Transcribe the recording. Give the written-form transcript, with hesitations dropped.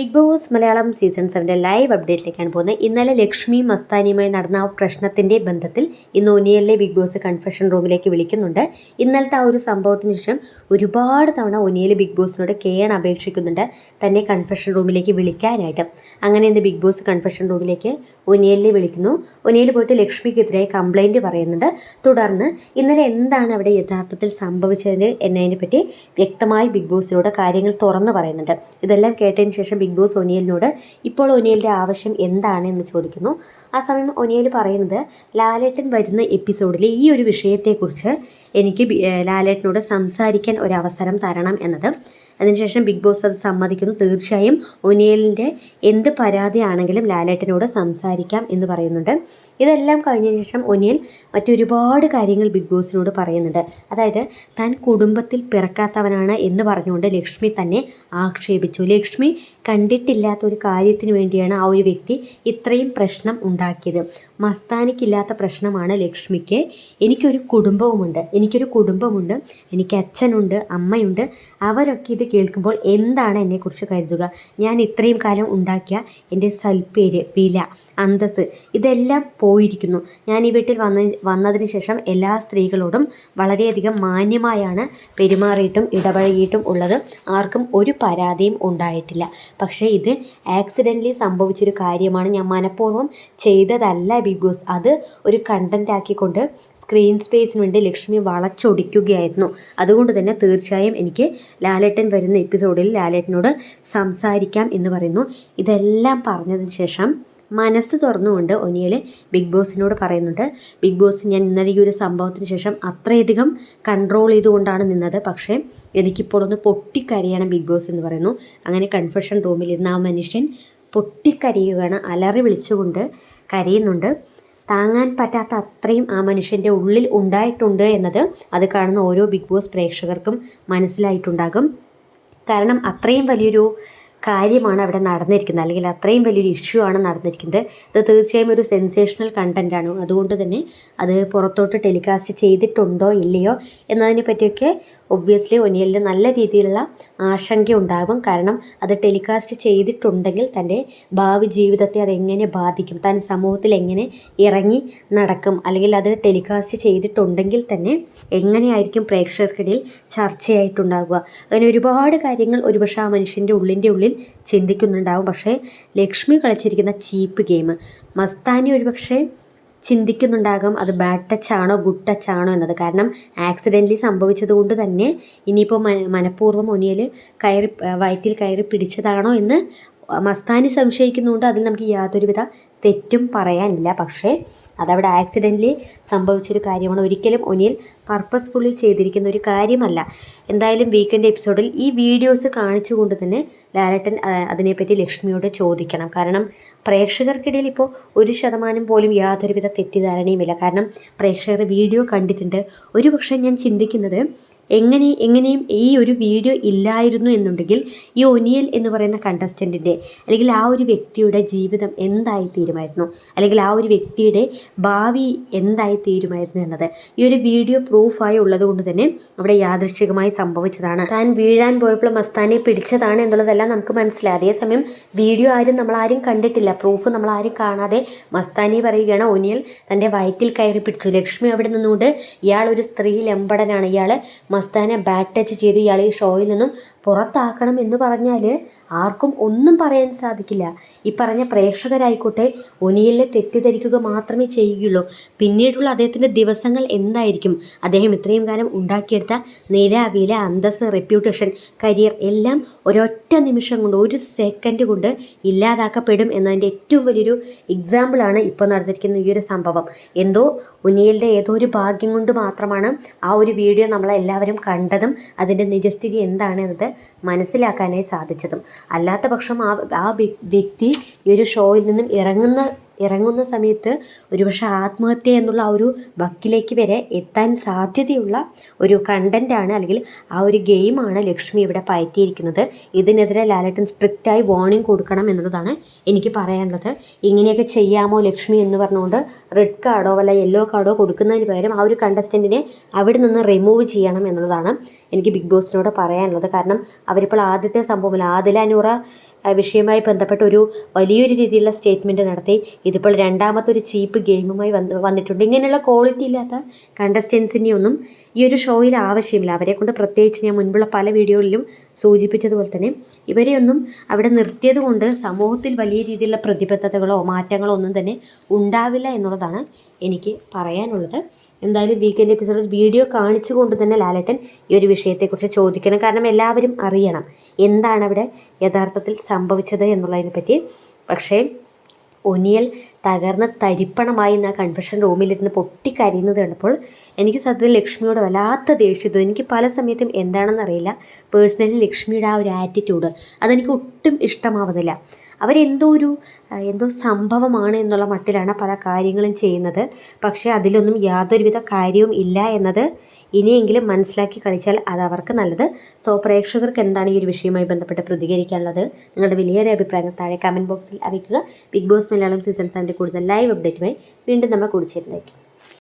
Big Boss Malayalam season 7 live അപ്ഡേറ്റിലേക്കാണ് പോകുന്നത്. ഇന്നലെ ലക്ഷ്മിയും മസ്താനിയുമായി നടന്ന ആ പ്രശ്നത്തിൻ്റെ ബന്ധത്തിൽ ഇന്ന് ഒനിയലിനെ ബിഗ് ബോസ് കൺഫെഷൻ റൂമിലേക്ക് വിളിക്കുന്നുണ്ട്. ഇന്നലത്തെ ആ ഒരു സംഭവത്തിന് ശേഷം ഒരുപാട് തവണ ഒനിയൽ ബിഗ് ബോസിനോട് കേൺ അപേക്ഷിക്കുന്നുണ്ട് തന്നെ കൺഫെഷൻ റൂമിലേക്ക് വിളിക്കാനായിട്ട്. അങ്ങനെ ഇന്ന് ബിഗ് ബോസ് കൺഫെഷൻ റൂമിലേക്ക് ഒനിയലിനെ വിളിക്കുന്നു. ഒനിയൽ പോയിട്ട് ലക്ഷ്മിക്കെതിരെ കംപ്ലൈൻറ്റ് പറയുന്നുണ്ട്. തുടർന്ന് ഇന്നലെ എന്താണ് അവിടെ യഥാർത്ഥത്തിൽ സംഭവിച്ചത് എന്നതിനെ പറ്റി വ്യക്തമായി ബിഗ് ബോസിനോട് കാര്യങ്ങൾ തുറന്നു പറയുന്നുണ്ട്. ഇതെല്ലാം കേട്ടതിന് ശേഷം ബിഗ് ബോസ് ഒനിയലിനോട് ഇപ്പോൾ ഒനിയലിൻ്റെ ആവശ്യം എന്താണ് എന്ന് ചോദിക്കുന്നു. ആ സമയം ഒനിയൽ പറയുന്നത് ലാലേട്ടൻ വരുന്ന എപ്പിസോഡിൽ ഈ ഒരു വിഷയത്തെക്കുറിച്ച് എനിക്ക് ലാലേട്ടനോട് സംസാരിക്കാൻ ഒരവസരം തരണം എന്നത്. അതിനുശേഷം ബിഗ് ബോസ് അത് സമ്മതിക്കുന്നു. തീർച്ചയായും ഒനിയലിൻ്റെ എന്ത് പരാതിയാണെങ്കിലും ലാലേട്ടനോട് സംസാരിക്കാം എന്ന് പറയുന്നുണ്ട്. ഇതെല്ലാം കഴിഞ്ഞതിന് ശേഷം ഒനിയൽ മറ്റൊരുപാട് കാര്യങ്ങൾ ബിഗ് ബോസിനോട് പറയുന്നുണ്ട്. അതായത് താൻ കുടുംബത്തിൽ പിറക്കാത്തവനാണ് എന്ന് പറഞ്ഞുകൊണ്ട് ലക്ഷ്മി തന്നെ ആക്ഷേപിച്ചു. ലക്ഷ്മി കണ്ടിട്ടില്ലാത്തൊരു കാര്യത്തിന് വേണ്ടിയാണ് ആ ഒരു വ്യക്തി ഇത്രയും പ്രശ്നം ഉണ്ടാക്കിയത്. മസ്താനിക്കില്ലാത്ത പ്രശ്നമാണ് ലക്ഷ്മിക്ക്. എനിക്കൊരു കുടുംബമുണ്ട്, എനിക്ക് അച്ഛനുണ്ട്, അമ്മയുണ്ട്. അവരൊക്കെ ഇത് കേൾക്കുമ്പോൾ എന്താണ് എന്നെക്കുറിച്ച് കരുതുക? ഞാൻ ഇത്രയും കാലം ഉണ്ടാക്കിയ എൻ്റെ സൽപ്പേര്, വില, അന്തസ്സ് ഇതെല്ലാം പോയിരിക്കുന്നു. ഞാൻ ഈ വീട്ടിൽ വന്നതിന് ശേഷം എല്ലാ സ്ത്രീകളോടും വളരെയധികം മാന്യമായാണ് പെരുമാറിയിട്ടും ഇടപഴകിയിട്ടും ഉള്ളത്. ആർക്കും ഒരു പരാതിയും ഉണ്ടായിട്ടില്ല. പക്ഷേ ഇത് ആക്സിഡൻ്റലി സംഭവിച്ചൊരു കാര്യമാണ്. ഞാൻ മനഃപൂർവ്വം ചെയ്തതല്ല ബിഗ് ബോസ്. അത് ഒരു കണ്ടൻ്റ് ആക്കിക്കൊണ്ട് സ്ക്രീൻ സ്പേസിന് വേണ്ടി ലക്ഷ്മി വളച്ചൊടിക്കുകയായിരുന്നു. അതുകൊണ്ട് തന്നെ തീർച്ചയായും എനിക്ക് ലാലേട്ടൻ വരുന്ന എപ്പിസോഡിൽ ലാലേട്ടനോട് സംസാരിക്കാം എന്ന് പറയുന്നു. ഇതെല്ലാം പറഞ്ഞതിന് ശേഷം മനസ്സ് തുറന്നുകൊണ്ട് ഒനിയൽ ബിഗ് ബോസിനോട് പറയുന്നുണ്ട്, ബിഗ് ബോസ്, ഞാൻ ഇന്നലെ ഈ ഒരു സംഭവത്തിന് ശേഷം അത്രയധികം കൺട്രോൾ ചെയ്തുകൊണ്ടാണ് നിന്നത്. പക്ഷേ എനിക്കിപ്പോൾ ഒന്ന് പൊട്ടിക്കരയണം ബിഗ് ബോസ് എന്ന് പറയുന്നു. അങ്ങനെ കൺഫെഷൻ റൂമിൽ ഇരുന്ന് ആ മനുഷ്യൻ പൊട്ടിക്കരയുകയാണ്. അലറി വിളിച്ചുകൊണ്ട് കരയുന്നുണ്ട്. താങ്ങാൻ പറ്റാത്ത അത്രയും ആ മനുഷ്യൻ്റെ ഉള്ളിൽ ഉണ്ടായിട്ടുണ്ട് എന്നത് അത് കാണുന്ന ഓരോ ബിഗ് ബോസ് പ്രേക്ഷകർക്കും മനസ്സിലായിട്ടുണ്ടാകും. കാരണം അത്രയും വലിയൊരു കാര്യമാണ് അവിടെ നടന്നിരിക്കുന്നത്, അല്ലെങ്കിൽ അത്രയും വലിയൊരു ഇഷ്യൂ ആണ് നടന്നിരിക്കുന്നത്. ഇത് തീർച്ചയായും ഒരു സെൻസേഷണൽ കണ്ടൻ്റാണ്. അതുകൊണ്ട് തന്നെ അത് പുറത്തോട്ട് ടെലികാസ്റ്റ് ചെയ്തിട്ടുണ്ടോ ഇല്ലയോ എന്നതിനെ പറ്റിയൊക്കെ ഒബ്വിയസ്ലി ഒനിയലിന് നല്ല രീതിയിലുള്ള ആശങ്ക ഉണ്ടാകും. കാരണം അത് ടെലികാസ്റ്റ് ചെയ്തിട്ടുണ്ടെങ്കിൽ തൻ്റെ ഭാവി ജീവിതത്തെ അതെങ്ങനെ ബാധിക്കും, താൻ സമൂഹത്തിൽ എങ്ങനെ ഇറങ്ങി നടക്കും, അല്ലെങ്കിൽ അത് ടെലികാസ്റ്റ് ചെയ്തിട്ടുണ്ടെങ്കിൽ തന്നെ എങ്ങനെയായിരിക്കും പ്രേക്ഷകർക്കിടയിൽ ചർച്ചയായിട്ടുണ്ടാകുക. അങ്ങനെ ഒരുപാട് കാര്യങ്ങൾ ഒരുപക്ഷെ ആ മനുഷ്യൻ്റെ ഉള്ളിൽ ചിന്തിക്കുന്നുണ്ടാവും. പക്ഷേ ലക്ഷ്മി കളിച്ചിരിക്കുന്ന ചീപ്പ് ഗെയിം മസ്താനി ഒരുപക്ഷെ ചിന്തിക്കുന്നുണ്ടാകും അത് ബാഡ് ടച്ച് ആണോ ഗുഡ് ടച്ച് ആണോ എന്നത്. കാരണം ആക്സിഡൻ്റലി സംഭവിച്ചത് കൊണ്ട് തന്നെ ഇനിയിപ്പോൾ മനഃപൂർവ്വം ഒനിയൽ വയറ്റിൽ കയറി പിടിച്ചതാണോ എന്ന് മസ്താനി സംശയിക്കുന്നുണ്ട്. അതിൽ നമുക്ക് യാതൊരുവിധ തെറ്റും പറയാനില്ല. പക്ഷേ അതവിടെ ആക്സിഡൻ്റലി സംഭവിച്ചൊരു കാര്യമാണ്. ഒരിക്കലും ഒനിയൽ പർപ്പസ്ഫുള്ളി ചെയ്തിരിക്കുന്ന ഒരു കാര്യമല്ല. എന്തായാലും വീക്കെൻഡ് എപ്പിസോഡിൽ ഈ വീഡിയോസ് കാണിച്ചുകൊണ്ട് തന്നെ ലാലേട്ടൻ അതിനെപ്പറ്റി ലക്ഷ്മിയോട് ചോദിക്കണം. കാരണം പ്രേക്ഷകർക്കിടയിൽ ഇപ്പോൾ 1% പോലും യാതൊരുവിധ തെറ്റിദ്ധാരണയുമില്ല. കാരണം പ്രേക്ഷകർ വീഡിയോ കണ്ടിട്ടുണ്ട്. ഒരുപക്ഷെ ഞാൻ ചിന്തിക്കുന്നത് എങ്ങനെയും ഈ ഒരു വീഡിയോ ഇല്ലായിരുന്നു എന്നുണ്ടെങ്കിൽ ഈ ഒനിയൽ എന്ന് പറയുന്ന കണ്ടസ്റ്റൻറ്റിൻ്റെ അല്ലെങ്കിൽ ആ ഒരു വ്യക്തിയുടെ ജീവിതം എന്തായി തീരുമായിരുന്നു, അല്ലെങ്കിൽ ആ ഒരു വ്യക്തിയുടെ ഭാവി എന്തായി തീരുമായിരുന്നു എന്നത് ഈ ഒരു വീഡിയോ പ്രൂഫായി ഉള്ളത് കൊണ്ട് തന്നെ അവിടെ യാദൃശ്ചികമായി സംഭവിച്ചതാണ്. താൻ വീഴാൻ പോയപ്പോൾ മസ്താനെ പിടിച്ചതാണ് എന്നുള്ളതെല്ലാം നമുക്ക് മനസ്സിലായി. അതേസമയം വീഡിയോ നമ്മളാരും കണ്ടിട്ടില്ല, പ്രൂഫ് നമ്മളാരും കാണാതെ മസ്താനി പറയുകയാണ് ഒനിയൽ തൻ്റെ വയറ്റിൽ കയറി പിടിച്ചു. ലക്ഷ്മി അവിടെ നിന്നുകൊണ്ട് ഇയാൾ ഒരു സ്ത്രീ ലംബടനാണ്, ഇയാൾ മസ്താനെ ബാഡ് ടച്ച് ചെയ്ത് ഇയാളെ ഈ ഷോയിൽ നിന്നും പുറത്താക്കണം എന്ന് പറഞ്ഞാൽ ആർക്കും ഒന്നും പറയാൻ സാധിക്കില്ല. ഈ പറഞ്ഞ പ്രേക്ഷകരായിക്കോട്ടെ ഒനിയലിനെ തെറ്റിദ്ധരിക്കുക മാത്രമേ ചെയ്യുകയുള്ളൂ. പിന്നീടുള്ള അദ്ദേഹത്തിൻ്റെ ദിവസങ്ങൾ എന്തായിരിക്കും, അദ്ദേഹം ഇത്രയും കാലം ഉണ്ടാക്കിയെടുത്ത നില, വില, അന്തസ്സ്, റെപ്യൂട്ടേഷൻ, കരിയർ എല്ലാം ഒരൊറ്റ നിമിഷം കൊണ്ട്, ഒരു സെക്കൻഡ് കൊണ്ട് ഇല്ലാതാക്കപ്പെടും എന്നതിൻ്റെ ഏറ്റവും വലിയൊരു എക്സാമ്പിളാണ് ഇപ്പോൾ നടന്നിരിക്കുന്ന ഈ ഒരു സംഭവം. എന്തോ ഒനിയലിൻ്റെ ഏതോ ഒരു ഭാഗ്യം കൊണ്ട് മാത്രമാണ് ആ ഒരു വീഡിയോ നമ്മളെല്ലാവരും കണ്ടതും അതിൻ്റെ നിജസ്ഥിതി എന്താണെന്നത് മനസ്സിലാക്കാനായി സാധിച്ചതും. അല്ലാത്ത പക്ഷം ആ വ്യക്തി ഈ ഒരു ഷോയിൽ നിന്നും ഇറങ്ങുന്ന സമയത്ത് ഒരുപക്ഷെ ആത്മഹത്യ എന്നുള്ള ആ ഒരു വക്കിലേക്ക് വരെ എത്താൻ സാധ്യതയുള്ള ഒരു കണ്ടൻ്റാണ്, അല്ലെങ്കിൽ ആ ഒരു ഗെയിമാണ് ലക്ഷ്മി ഇവിടെ പയറ്റിയിരിക്കുന്നത്. ഇതിനെതിരെ ലാലേട്ടൻ സ്ട്രിക്റ്റായി വാർണിംഗ് കൊടുക്കണം എന്നുള്ളതാണ് എനിക്ക് പറയാനുള്ളത്. ഇങ്ങനെയൊക്കെ ചെയ്യാമോ ലക്ഷ്മി എന്ന് പറഞ്ഞുകൊണ്ട് റെഡ് കാർഡോ വല്ല യെല്ലോ കാർഡോ കൊടുക്കുന്നതിന് പകരം ആ ഒരു കണ്ടസ്റ്റൻറ്റിനെ അവിടെ നിന്ന് റിമൂവ് ചെയ്യണം എന്നുള്ളതാണ് എനിക്ക് ബിഗ് ബോസിനോട് പറയാനുള്ളത്. കാരണം അവരിപ്പോൾ ആദ്യത്തെ സംഭവമില്ല, ആദില നൂറ വിഷയവുമായി ബന്ധപ്പെട്ട് ഒരു വലിയൊരു രീതിയിലുള്ള സ്റ്റേറ്റ്മെൻറ്റ് നടത്തി. ഇതിപ്പോൾ രണ്ടാമത്തെ ഒരു ചീപ്പ് ഗെയിമുമായി വന്നിട്ടുണ്ട്. ഇങ്ങനെയുള്ള ക്വാളിറ്റി ഇല്ലാത്ത കണ്ടസ്റ്റൻസിൻ്റെ ഒന്നും ഈ ഒരു ഷോയിൽ ആവശ്യമില്ല. അവരെ കൊണ്ട് പ്രത്യേകിച്ച് ഞാൻ മുൻപുള്ള പല വീഡിയോകളിലും സൂചിപ്പിച്ചതുപോലെ തന്നെ ഇവരെയൊന്നും അവിടെ നിർത്തിയത് കൊണ്ട് സമൂഹത്തിൽ വലിയ രീതിയിലുള്ള പ്രതിബദ്ധതകളോ മാറ്റങ്ങളോ ഒന്നും തന്നെ ഉണ്ടാവില്ല എന്നുള്ളതാണ് എനിക്ക് പറയാനുള്ളത്. എന്തായാലും വീക്കെൻഡ് എപ്പിസോഡിൽ വീഡിയോ കാണിച്ചുകൊണ്ട് തന്നെ ലാലേട്ടൻ ഈ ഒരു വിഷയത്തെക്കുറിച്ച് ചോദിക്കണം. കാരണം എല്ലാവരും അറിയണം എന്താണ് അവിടെ യഥാർത്ഥത്തിൽ സംഭവിച്ചത് എന്നുള്ളതിനെ പറ്റി. പക്ഷേ ഒനിയൽ തകർന്ന തരിപ്പണമായി ആ കൺഫെഷൻ റൂമിലിരുന്ന് പൊട്ടിക്കരയുന്നത് കണ്ടപ്പോൾ എനിക്ക് സത്യത്തിൽ ലക്ഷ്മിയോട് വല്ലാത്ത ദേഷ്യത്തു. എനിക്ക് പല സമയത്തും എന്താണെന്നറിയില്ല, പേഴ്സണലി ലക്ഷ്മിയുടെ ആ ഒരു ആറ്റിറ്റ്യൂഡ് അതെനിക്ക് ഒട്ടും ഇഷ്ടമാവുന്നില്ല. എന്തോ സംഭവമാണ് എന്നുള്ള മട്ടിലാണ് പല കാര്യങ്ങളും ചെയ്യുന്നത്. പക്ഷേ അതിലൊന്നും യാതൊരുവിധ കാര്യവും ഇല്ല എന്നത് ഇനിയെങ്കിലും മനസ്സിലാക്കി കളിച്ചാൽ അത് അവർക്ക് നല്ലത്. സോ പ്രേക്ഷകർക്ക് എന്താണ് ഈ ഒരു വിഷയവുമായി ബന്ധപ്പെട്ട് പ്രതികരിക്കാനുള്ളത്? നിങ്ങളുടെ വലിയൊരു അഭിപ്രായങ്ങൾ താഴെ കമൻറ്റ് ബോക്സിൽ അറിയിക്കുക. ബിഗ് ബോസ് മലയാളം സീസൺ 7 കൂടുതൽ ലൈവ് അപ്ഡേറ്റുമായി വീണ്ടും നമ്മൾ കൂടിച്ചേരുന്നതായിരിക്കും.